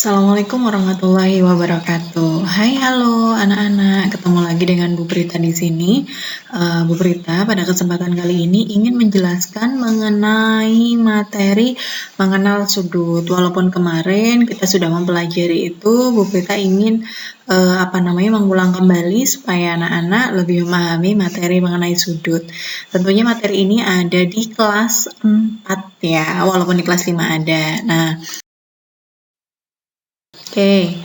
Assalamualaikum warahmatullahi wabarakatuh. Hai, halo anak-anak. Ketemu lagi dengan Bu Prita di sini. Bu Prita pada kesempatan kali ini ingin menjelaskan mengenai materi mengenal sudut. Walaupun kemarin kita sudah mempelajari itu, Bu Prita ingin mengulang kembali supaya anak-anak lebih memahami materi mengenai sudut. Tentunya materi ini ada di kelas 4 ya, walaupun di kelas 5 ada. Nah, Oke,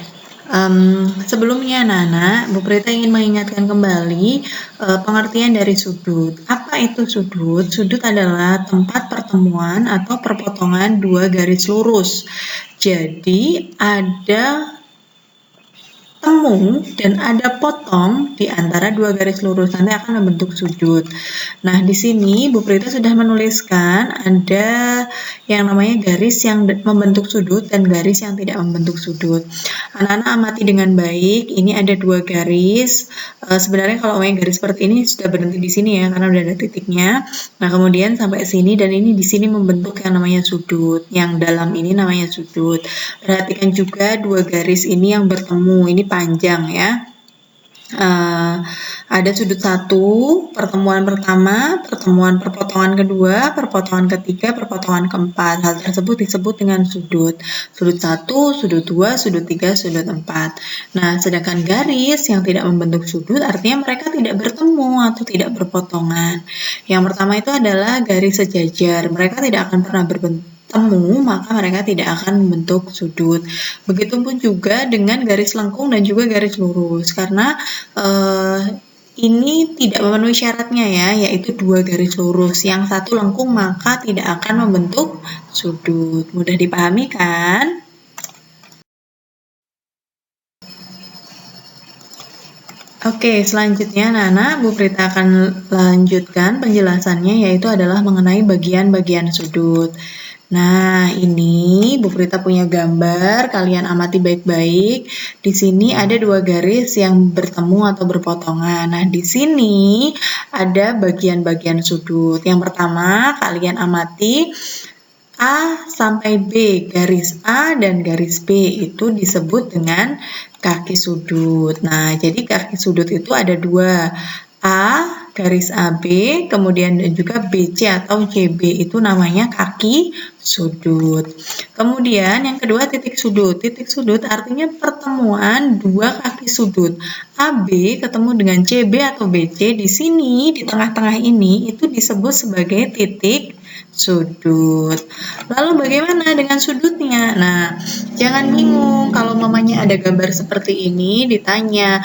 sebelumnya Nana, Bu Prita ingin mengingatkan kembali pengertian dari sudut. Apa itu sudut? Sudut adalah tempat pertemuan atau perpotongan dua garis lurus. Jadi ada temu dan ada potong di antara dua garis lurus, nanti akan membentuk sudut. Nah, di sini Bu Prita sudah menuliskan ada yang namanya garis yang membentuk sudut dan garis yang tidak membentuk sudut. Anak-anak amati dengan baik, ini ada dua garis. Sebenarnya kalau garis seperti ini sudah berhenti di sini ya, karena udah ada titiknya. Nah, kemudian sampai sini dan ini di sini membentuk yang namanya sudut. Yang dalam ini namanya sudut. Perhatikan juga dua garis ini yang bertemu, ini panjang ya. Ada sudut 1, pertemuan pertama, pertemuan perpotongan kedua, perpotongan ketiga, perpotongan keempat. Hal tersebut disebut dengan sudut. Sudut 1, sudut 2, sudut 3, sudut 4. Nah, sedangkan garis yang tidak membentuk sudut artinya mereka tidak bertemu atau tidak berpotongan. Yang pertama itu adalah garis sejajar. Mereka tidak akan pernah berbentuk maka mereka tidak akan membentuk sudut. Begitupun juga dengan garis lengkung dan juga garis lurus, karena ini tidak memenuhi syaratnya ya, yaitu dua garis lurus. Yang satu lengkung maka tidak akan membentuk sudut. Mudah dipahami kan? Oke, selanjutnya Nana, Bu Prita akan lanjutkan penjelasannya, yaitu adalah mengenai bagian-bagian sudut. Nah, ini Bu Prita punya gambar, kalian amati baik-baik. Di sini ada dua garis yang bertemu atau berpotongan. Nah, di sini ada bagian-bagian sudut. Yang pertama, kalian amati A sampai B, garis A dan garis B itu disebut dengan kaki sudut. Nah, jadi kaki sudut itu ada dua, A garis AB, kemudian dan juga BC atau CB itu namanya kaki sudut. Kemudian yang kedua titik sudut. Titik sudut artinya pertemuan dua kaki sudut. AB ketemu dengan CB atau BC, di sini di tengah-tengah ini itu disebut sebagai titik sudut. Lalu bagaimana dengan sudutnya? Nah, jangan bingung kalau mamanya ada gambar seperti ini ditanya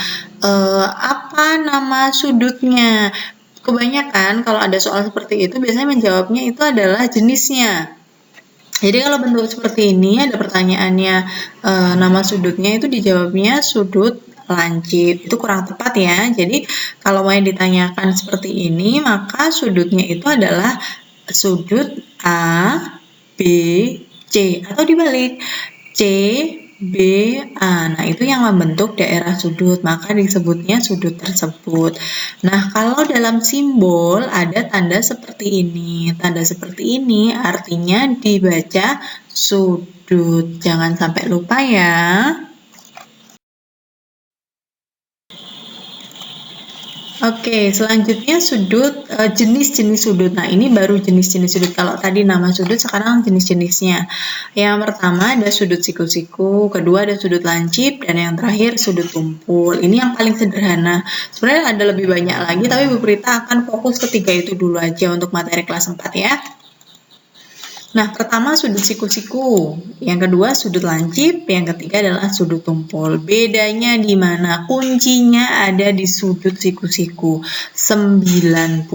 apa nama sudutnya. Kebanyakan kalau ada soal seperti itu biasanya menjawabnya itu adalah jenisnya. Jadi kalau bentuk seperti ini ada pertanyaannya nama sudutnya, itu dijawabnya sudut lancip. Itu kurang tepat ya. Jadi kalau mau ditanyakan seperti ini maka sudutnya itu adalah sudut A, B, C, atau dibalik C, B, A. Nah, itu yang membentuk daerah sudut, maka disebutnya sudut tersebut. Nah, kalau dalam simbol ada tanda seperti ini. Tanda seperti ini artinya dibaca sudut. Jangan sampai lupa ya. Oke, selanjutnya sudut, jenis-jenis sudut. Nah, ini baru jenis-jenis sudut. Kalau tadi nama sudut, sekarang jenis-jenisnya. Yang pertama ada sudut siku-siku, kedua ada sudut lancip, dan yang terakhir sudut tumpul. Ini yang paling sederhana. Sebenarnya ada lebih banyak lagi, tapi Bu Prita akan fokus ketiga itu dulu aja untuk materi kelas 4 ya. Nah, pertama sudut siku-siku, yang kedua sudut lancip, yang ketiga adalah sudut tumpul. Bedanya di mana? Kuncinya ada di sudut siku-siku, 90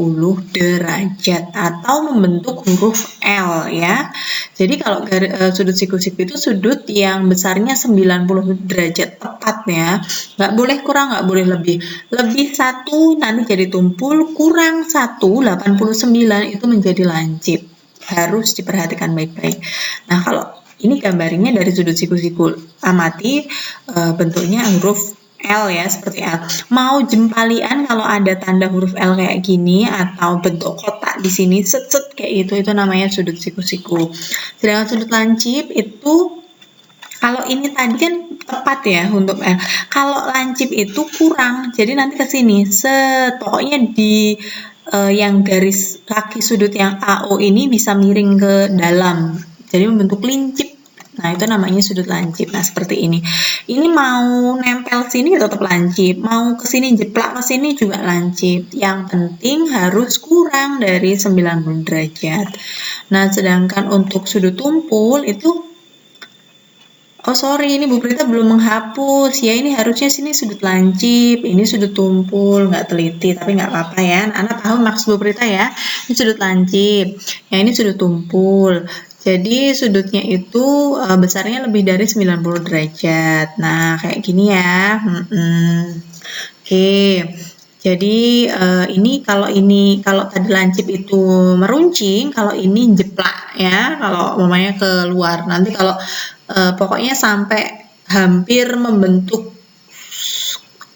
derajat atau membentuk huruf L ya. Jadi kalau sudut siku-siku itu sudut yang besarnya 90 derajat tepat ya. Nggak boleh kurang, nggak boleh lebih. Lebih 1 nanti jadi tumpul, kurang 1, 89 itu menjadi lancip. Harus diperhatikan baik-baik. Nah, kalau ini gambarnya dari sudut siku-siku, amati bentuknya huruf L ya, seperti L. Mau jempalian kalau ada tanda huruf L kayak gini atau bentuk kotak di sini set-set kayak itu namanya sudut siku-siku. Sedangkan sudut lancip itu Kalau ini tadi kan tepat ya untuk L. Kalau lancip itu kurang, jadi nanti ke sini. Pokoknya di yang garis kaki sudut yang AO ini bisa miring ke dalam. Jadi membentuk lincip. Nah, itu namanya sudut lancip. Nah, seperti ini. Ini mau nempel sini tetap lancip, mau ke sini jeplak ke sini juga lancip. Yang penting harus kurang dari 90 derajat. Nah, sedangkan untuk sudut tumpul itu oh sorry, ini Bu Prita belum menghapus. Ya ini harusnya sini sudut lancip, ini sudut tumpul, nggak teliti, tapi nggak apa-apa ya. Anak paham maksud Bu Prita ya. Ini sudut lancip, yang ini sudut tumpul. Jadi sudutnya itu besarnya lebih dari 90 derajat. Nah, kayak gini ya. Oke. Jadi ini kalau tadi lancip itu meruncing, kalau ini jeplak ya, kalau mamanya keluar. Nanti kalau pokoknya sampai hampir membentuk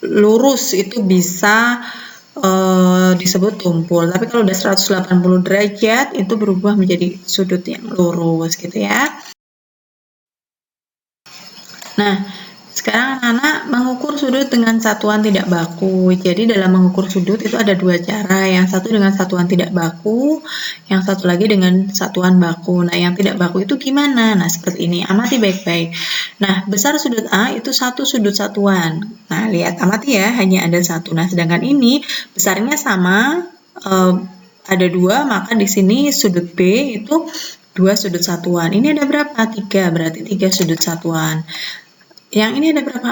lurus itu bisa disebut tumpul. Tapi kalau udah 180 derajat itu berubah menjadi sudut yang lurus gitu ya. Nah, sekarang anak-anak mengukur sudut dengan satuan tidak baku. Jadi dalam mengukur sudut itu ada dua cara. Yang satu dengan satuan tidak baku, yang satu lagi dengan satuan baku. Nah, yang tidak baku itu gimana? Nah, seperti ini. Amati baik-baik. Nah, besar sudut A itu satu sudut satuan. Nah, lihat, amati ya, hanya ada satu. Nah, sedangkan ini besarnya sama, ada dua, maka di sini sudut B itu dua sudut satuan. Ini ada berapa? 3, berarti 3 sudut satuan. Yang ini ada berapa?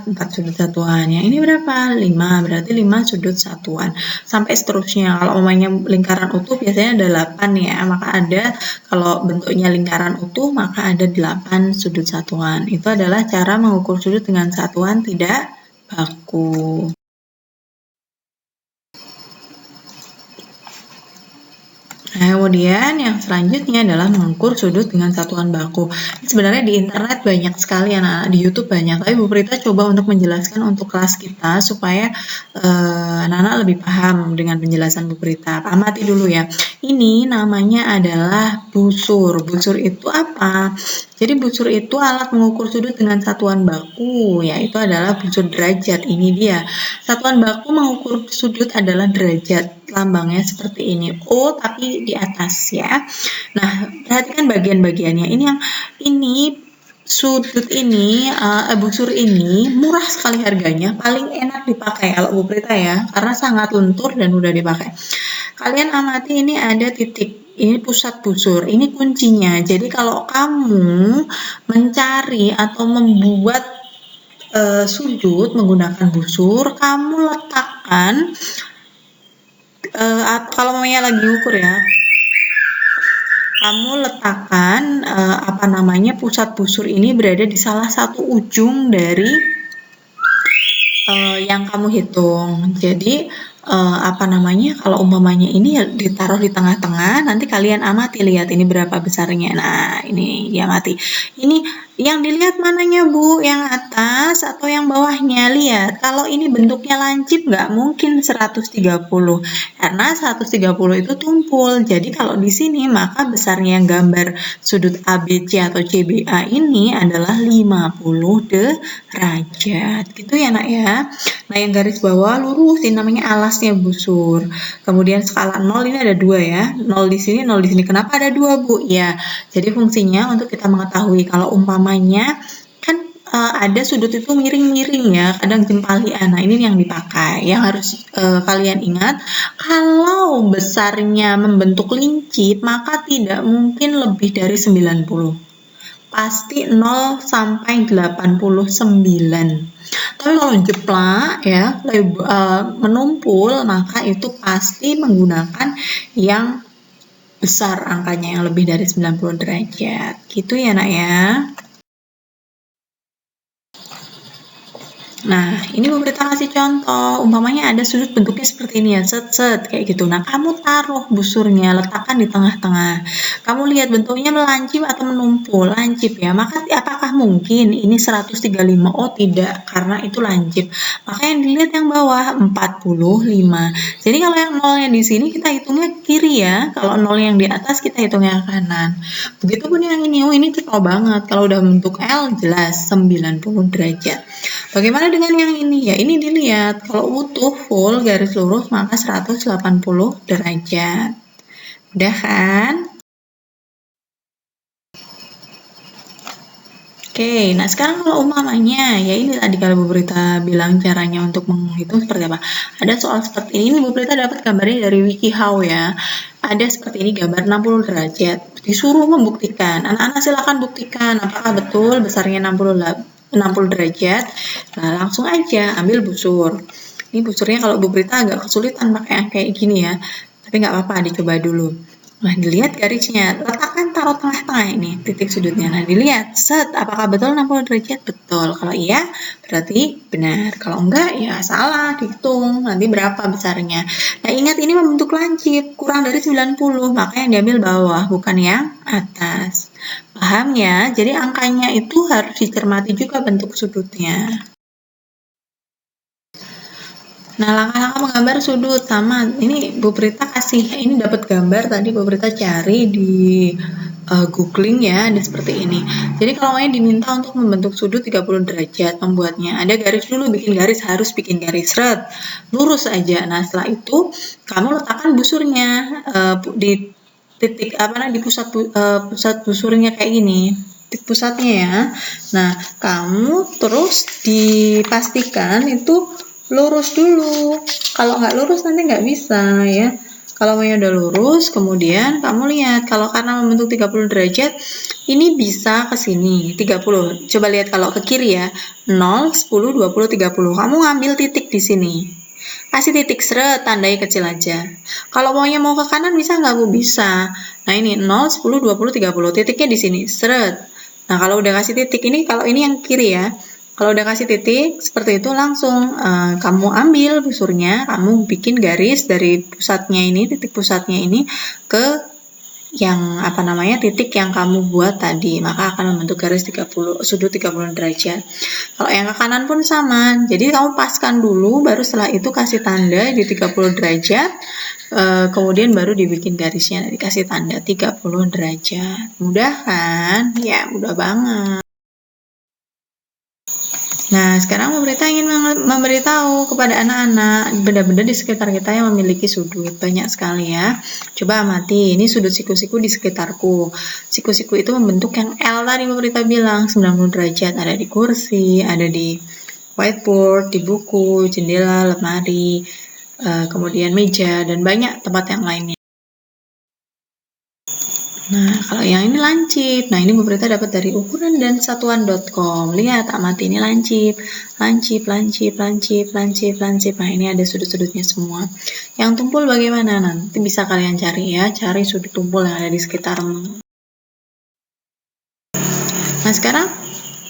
4 sudut satuan. Yang ini berapa? 5, berarti 5 sudut satuan. Sampai seterusnya. Kalau umumnya lingkaran utuh biasanya ada 8 ya. Maka ada, kalau bentuknya lingkaran utuh, maka ada 8 sudut satuan. Itu adalah cara mengukur sudut dengan satuan tidak baku. Nah, kemudian yang selanjutnya adalah mengukur sudut dengan satuan baku. Sebenarnya di internet banyak sekali, anak-anak di YouTube banyak, tapi Bu Prita coba untuk menjelaskan untuk kelas kita supaya anak-anak lebih paham dengan penjelasan Bu Prita. Amati dulu ya. Ini namanya adalah busur. Busur itu apa? Jadi busur itu alat mengukur sudut dengan satuan baku, yaitu adalah busur derajat. Ini dia. Satuan baku mengukur sudut adalah derajat. Lambangnya seperti ini, O tapi di atas ya. Nah, perhatikan bagian-bagiannya. Ini sudut ini, busur ini murah sekali harganya, paling enak dipakai kalau Bu Prita ya, karena sangat lentur dan mudah dipakai. Kalian amati ini ada titik. Ini pusat busur, ini kuncinya. Jadi kalau kamu mencari atau membuat sudut menggunakan busur, kamu letakkan kalau mamanya lagi ukur ya, kamu letakkan pusat busur ini berada di salah satu ujung dari yang kamu hitung. Jadi kalau umpamanya ini ditaruh di tengah-tengah, nanti kalian amati, lihat ini berapa besarnya. Nah, ini diamati. Ini yang dilihat mananya Bu? Yang atas atau yang bawahnya? Lihat, kalau ini bentuknya lancip nggak mungkin 130, karena 130 itu tumpul. Jadi kalau di sini maka besarnya yang gambar sudut ABC atau CBA ini adalah 50 derajat. Gitu ya nak ya. Nah, yang garis bawah lurus ini namanya alasnya busur. Kemudian skala 0 ini ada 2 ya. 0 di sini, 0 di sini. Kenapa ada 2 Bu? Ya, jadi fungsinya untuk kita mengetahui kalau umpamanya kan ada sudut itu miring-miring ya, kadang jempalian. Nah, ini yang dipakai. Yang harus kalian ingat, kalau besarnya membentuk lincip, maka tidak mungkin lebih dari 90. Pasti 0 sampai 89. Tapi kalau jeplak ya, menumpul, maka itu pasti menggunakan yang besar angkanya, yang lebih dari 90 derajat. Gitu ya nak ya. Nah, ini Bu Prita kasih contoh. Umpamanya ada sudut bentuknya seperti ini ya, set-set kayak gitu. Nah, kamu taruh busurnya, letakkan di tengah-tengah. Kamu lihat bentuknya melancip atau menumpul, lancip ya. Maka apakah mungkin ini 135? Oh, tidak, karena itu lancip. Maka yang dilihat yang bawah 45. Jadi kalau yang nolnya di sini kita hitungnya kiri ya. Kalau nol yang di atas kita hitungnya kanan. Begitupun yang ini. Oh, ini cepat banget. Kalau udah bentuk L jelas 90 derajat. Bagaimana dengan yang ini? Ya ini dilihat, kalau utuh full garis lurus maka 180 derajat. Udah kan? Oke, nah sekarang kalau umpamanya, ya ini tadi kalau Bu Prita bilang caranya untuk menghitung seperti apa. Ada soal seperti ini, Bu Prita dapat gambarnya dari WikiHow ya. Ada seperti ini gambar 60 derajat. Disuruh membuktikan. Anak-anak silakan buktikan apakah betul besarnya 60 derajat. Nah, langsung aja ambil busur. Ini busurnya kalau Bu Prita agak kesulitan pakai yang kayak gini ya. Tapi nggak apa-apa, dicoba dulu. Nah, dilihat garisnya, letakkan taruh tengah-tengah ini, titik sudutnya. Nah, dilihat, set, apakah betul 60 derajat? Betul. Kalau iya, berarti benar. Kalau enggak, ya salah, dihitung. Nanti berapa besarnya. Nah, ingat ini membentuk lancip, kurang dari 90, maka yang diambil bawah, bukan yang atas. Paham ya? Jadi angkanya itu harus dicermati juga bentuk sudutnya. Nah, langkah-langkah menggambar sudut sama. Ini Bu Prita kasih, ini dapat gambar tadi Bu Prita cari di googling ya, ada seperti ini. Jadi kalau mau diminta untuk membentuk sudut 30 derajat membuatnya, ada garis dulu, bikin garis, harus bikin garis red, lurus aja. Nah, setelah itu kamu letakkan busurnya di titik di pusat busurnya kayak gini. Titik pusatnya ya. Nah, kamu terus dipastikan itu lurus dulu. Kalau nggak lurus nanti nggak bisa ya. Kalau maunya udah lurus, kemudian kamu lihat kalau karena membentuk 30 derajat, ini bisa ke sini 30. Coba lihat kalau ke kiri ya. 0, 10, 20, 30. Kamu ngambil titik di sini. Kasih titik seret, tandai kecil aja. Kalau maunya mau ke kanan bisa nggak Bu? Bisa. Nah, ini 0, 10, 20, 30. Titiknya di sini, seret. Nah, kalau udah kasih titik ini, kalau ini yang kiri ya. Kalau udah kasih titik seperti itu langsung kamu ambil busurnya, kamu bikin garis dari pusatnya ini, titik pusatnya ini ke yang titik yang kamu buat tadi, maka akan membentuk garis sudut 30 derajat. Kalau yang ke kanan pun sama. Jadi kamu paskan dulu, baru setelah itu kasih tanda di 30 derajat, kemudian baru dibikin garisnya, dikasih tanda 30 derajat. Mudah kan? Ya, mudah banget. Nah, sekarang pemerintah ingin memberitahu kepada anak-anak benda-benda di sekitar kita yang memiliki sudut. Banyak sekali ya. Coba amati, ini sudut siku-siku di sekitarku. Siku-siku itu membentuk yang L tadi pemerintah bilang, 90 derajat. Ada di kursi, ada di whiteboard, di buku, jendela, lemari, kemudian meja, dan banyak tempat yang lainnya. Nah, kalau yang ini lancip. Nah, ini Bu Prita dapat dari ukuran dan satuan.com. Lihat, amati ini lancip. Lancip, lancip, lancip, lancip, lancip. Nah, ini ada sudut-sudutnya semua. Yang tumpul bagaimana? Nanti bisa kalian cari ya. Cari sudut tumpul yang ada di sekitarmu. Nah, sekarang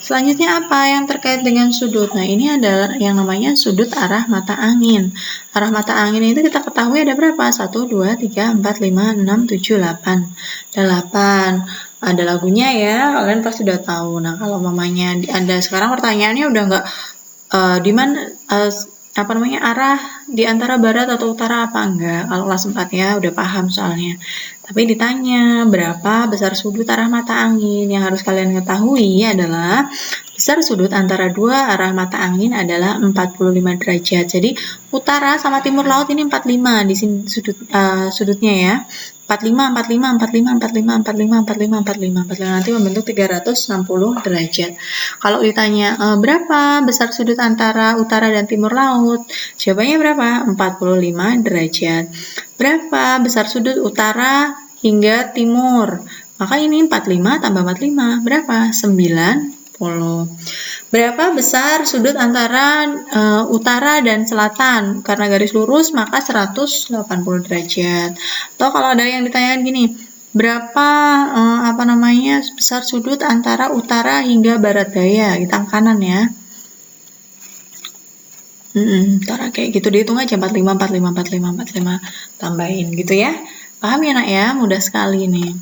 selanjutnya apa yang terkait dengan sudut? Nah, ini adalah yang namanya sudut arah mata angin. Arah mata angin itu kita ketahui ada berapa? 1, 2, 3, 4, 5, 6, 7, 8. 8. Ada lagunya ya, kalian pasti udah tahu. Nah, kalau mamanya ada sekarang pertanyaannya udah nggak di mana arah di antara barat atau utara apa enggak? Kalau kelas 4 ya udah paham soalnya. Tapi ditanya berapa besar sudut arah mata angin. Yang harus kalian ketahui adalah besar sudut antara dua arah mata angin adalah 45 derajat. Jadi utara sama timur laut ini 45 di sini sudutnya ya. 45, 45, 45, 45, 45, 45, 45, 45 nanti membentuk 360 derajat. Kalau ditanya berapa besar sudut antara utara dan timur laut? Jawabannya berapa? 45 derajat. Berapa besar sudut utara hingga timur? Maka ini 45 tambah 45 berapa? 90. Berapa besar sudut antara utara dan selatan? Karena garis lurus maka 180 derajat. Atau kalau ada yang ditanyakan gini, berapa besar sudut antara utara hingga barat daya? Kita kanan ya. Cara kayak gitu dihitung aja 45, 45, 45, 45, tambahin gitu ya. Paham ya nak ya? Mudah sekali nih.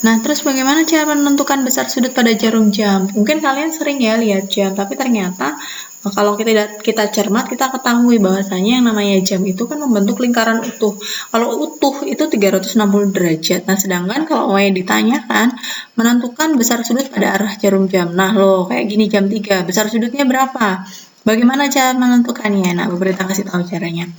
Nah, terus bagaimana cara menentukan besar sudut pada jarum jam? Mungkin kalian sering ya lihat jam, tapi ternyata kalau kita cermat, kita ketahui bahwasanya yang namanya jam itu kan membentuk lingkaran utuh. Kalau utuh itu 360 derajat. Nah, sedangkan kalau mau ditanyakan, menentukan besar sudut pada arah jarum jam. Nah, loh, kayak gini jam 3, besar sudutnya berapa? Bagaimana cara menentukannya? Nah, Bu Prita kasih tahu caranya.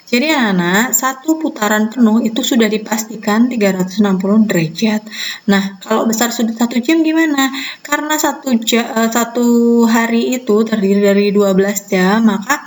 Jadi anak-anak, satu putaran penuh itu sudah dipastikan 360 derajat. Nah, kalau besar sudut 1 jam gimana? Karena satu hari itu terdiri dari 12 jam, maka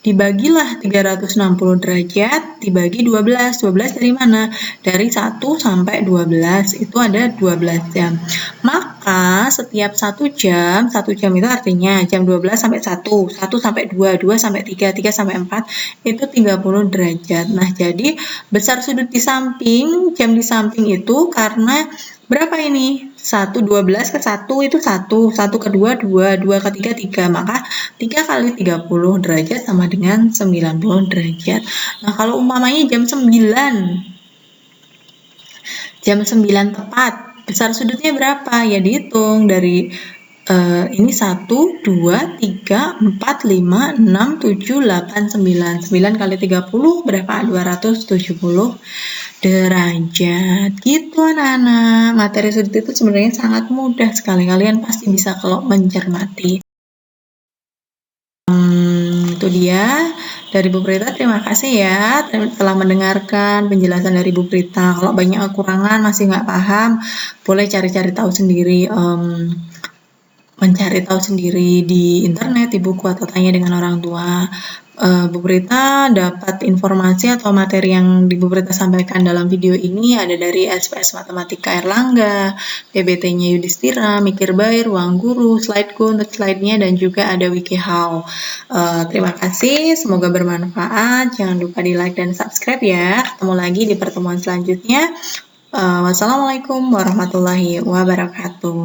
dibagilah 360 derajat dibagi 12. 12 dari mana? Dari 1 sampai 12 itu ada 12 jam. Maka setiap 1 jam itu artinya jam 12 sampai 1, 1 sampai 2, 2 sampai 3, 3 sampai 4 itu 30 derajat. Nah, jadi besar sudut di samping, jam di samping itu karena berapa ini? 1, 12 ke 1 itu 1, 1 ke 2, 2, 2 ke 3, 3. Maka 3 kali 30 derajat sama dengan 90 derajat. Nah, kalau umpamanya jam 9 tepat, besar sudutnya berapa? Ya dihitung dari ini 1, 2, 3, 4, 5, 6, 7, 8, 9. 9 kali 30 berapa? 270 derajat. Gitu anak-anak. Materi sudut itu sebenarnya sangat mudah sekali. Kalian pasti bisa kalau mencermati. Itu dia dari Bu Prita. Terima kasih ya telah mendengarkan penjelasan dari Bu Prita. Kalau banyak kekurangan masih nggak paham, boleh cari-cari tahu sendiri. Mencari tahu sendiri di internet, di buku, atau tanya dengan orang tua. Bu Prita dapat informasi atau materi yang Bu Prita sampaikan dalam video ini ada dari SPS Matematika Erlangga, PBT-nya Yudhistira, Mikir Baik, Ruang Guru, Slideku untuk slide-nya, dan juga ada WikiHow. Terima kasih, semoga bermanfaat. Jangan lupa di like dan subscribe ya. Ketemu lagi di pertemuan selanjutnya. Wassalamualaikum warahmatullahi wabarakatuh.